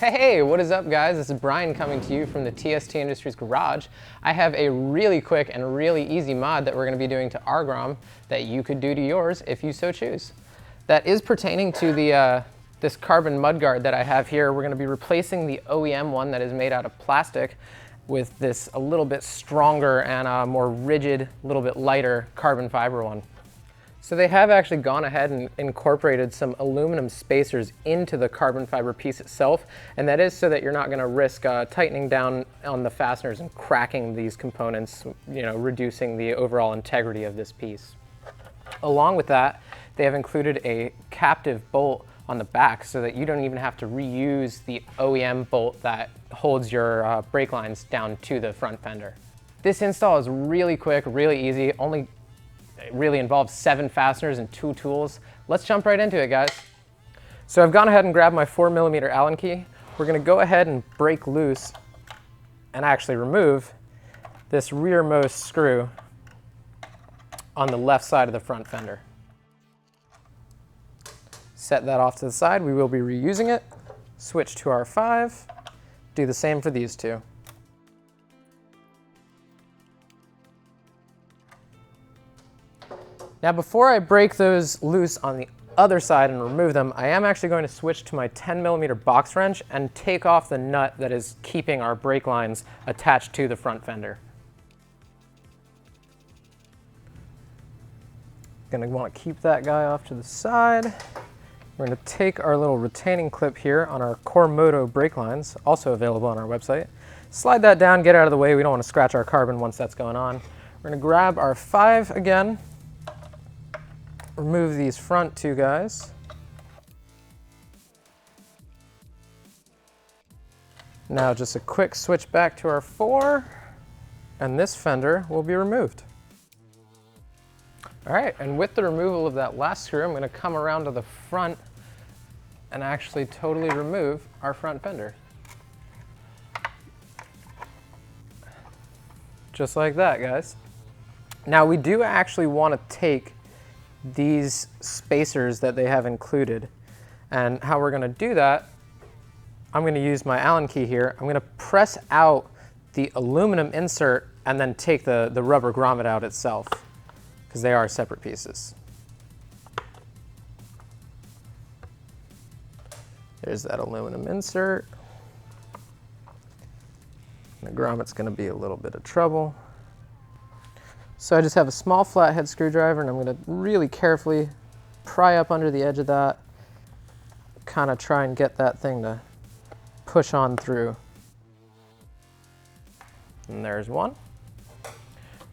Hey, what is up guys? This is Brian coming to you from the TST Industries garage. I have a really quick and really easy mod that we're going to be doing to our Grom that you could do to yours if you so choose. That is pertaining to this carbon mudguard that I have here. We're going to be replacing the OEM one that is made out of plastic with this a little bit stronger and a more rigid, a little bit lighter carbon fiber one. So they have actually gone ahead and incorporated some aluminum spacers into the carbon fiber piece itself, and that is so that you're not going to risk tightening down on the fasteners and cracking these components, reducing the overall integrity of this piece. Along with that, they have included a captive bolt on the back so that you don't even have to reuse the OEM bolt that holds your brake lines down to the front fender. This install is really quick, really easy, it really involves 7 fasteners and 2 tools. Let's jump right into it, guys. So I've gone ahead and grabbed my 4mm Allen key. We're going to go ahead and break loose and actually remove this rearmost screw on the left side of the front fender. Set that off to the side. We will be reusing it. Switch to R5. Do the same for these two. Now before I break those loose on the other side and remove them, I am actually going to switch to my 10mm box wrench and take off the nut that is keeping our brake lines attached to the front fender. Gonna want to keep that guy off to the side. We're going to take our little retaining clip here on our Cormoto brake lines, also available on our website. Slide that down, get out of the way. We don't want to scratch our carbon once that's going on. We're going to grab our 5 again. Remove these front 2 guys. Now just a quick switch back to our 4, and this fender will be removed. All right, and with the removal of that last screw, I'm going to come around to the front and actually totally remove our front fender. Just like that, guys. Now we do actually want to take these spacers that they have included, and how we're going to do that, I'm going to use my Allen key here. I'm going to press out the aluminum insert and then take the rubber grommet out itself, because they are separate pieces. There's that aluminum insert. The grommet's going to be a little bit of trouble. So I just have a small flathead screwdriver, and I'm going to really carefully pry up under the edge of that, kind of try and get that thing to push on through. And there's one.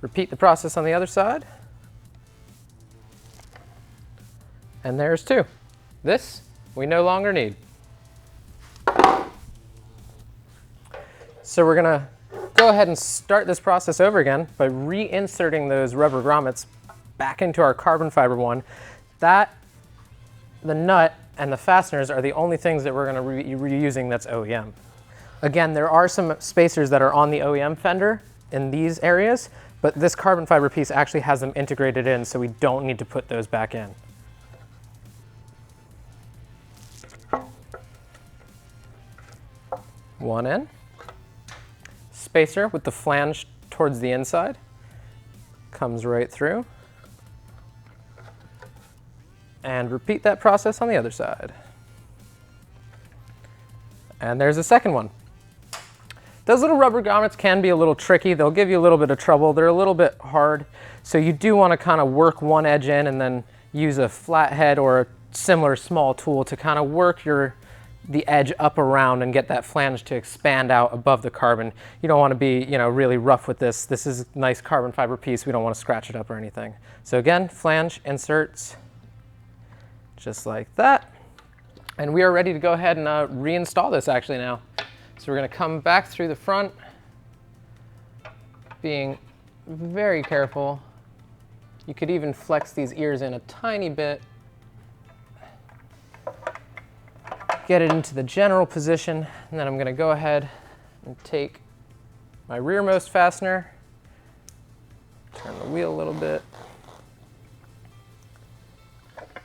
Repeat the process on the other side. And there's 2. This we no longer need. So we're going to go ahead and start this process over again by reinserting those rubber grommets back into our carbon fiber one. The nut and the fasteners are the only things that we're going to be reusing that's OEM. Again, there are some spacers that are on the OEM fender in these areas, but this carbon fiber piece actually has them integrated in, so we don't need to put those back in. One in. Spacer with the flange towards the inside. Comes right through. And repeat that process on the other side. And there's a second one. Those little rubber grommets can be a little tricky. They'll give you a little bit of trouble. They're a little bit hard. So you do want to kind of work one edge in and then use a flathead or a similar small tool to kind of work the edge up around and get that flange to expand out above the carbon. You don't want to be, really rough with this. This is a nice carbon fiber piece. We don't want to scratch it up or anything. So again, flange inserts just like that. And we are ready to go ahead and reinstall this actually now. So we're going to come back through the front, being very careful. You could even flex these ears in a tiny bit. Get it into the general position, and then I'm going to go ahead and take my rearmost fastener, turn the wheel a little bit,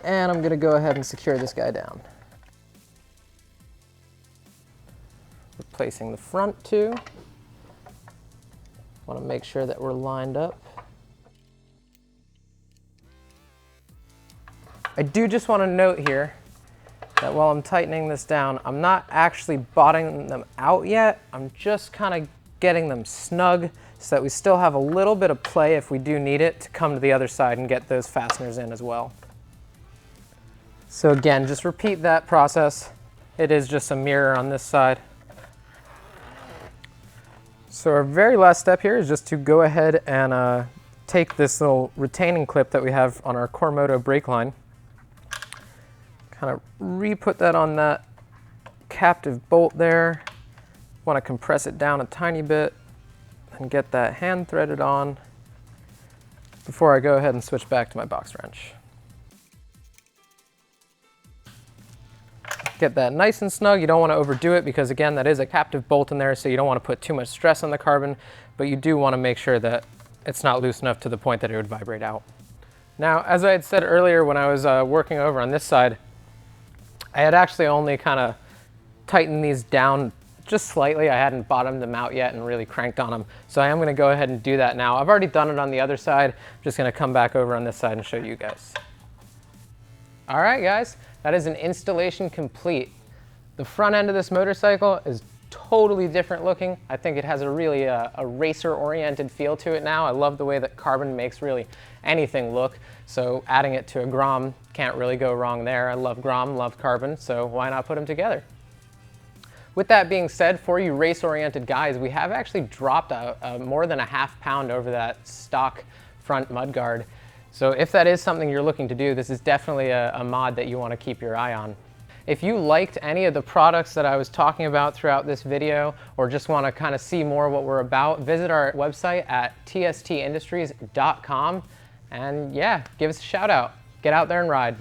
and I'm going to go ahead and secure this guy down. Placing the front too. Want to make sure that we're lined up. I do just want to note here that while I'm tightening this down, I'm not actually bottoming them out yet. I'm just kind of getting them snug so that we still have a little bit of play if we do need it to come to the other side and get those fasteners in as well. So again, just repeat that process. It is just a mirror on this side. So our very last step here is just to go ahead and take this little retaining clip that we have on our Cormoto brake line, kind of re-put that on that captive bolt there. Want to compress it down a tiny bit and get that hand threaded on before I go ahead and switch back to my box wrench. Get that nice and snug. You don't want to overdo it because again, that is a captive bolt in there, so you don't want to put too much stress on the carbon, but you do want to make sure that it's not loose enough to the point that it would vibrate out. Now, as I had said earlier when I was working over on this side, I had actually only kind of tightened these down just slightly. I hadn't bottomed them out yet and really cranked on them. So I am going to go ahead and do that now. I've already done it on the other side. I'm just going to come back over on this side and show you guys. All right, guys, that is an installation complete. The front end of this motorcycle is totally different looking. I think it has a really a racer-oriented feel to it now. I love the way that carbon makes really anything look. So adding it to a Grom can't really go wrong there. I love Grom, love carbon, so why not put them together? With that being said, for you race-oriented guys, we have actually dropped more than a half pound over that stock front mudguard. So if that is something you're looking to do, this is definitely a mod that you want to keep your eye on. If you liked any of the products that I was talking about throughout this video, or just want to kind of see more what we're about, visit our website at tstindustries.com and yeah, give us a shout out. Get out there and ride.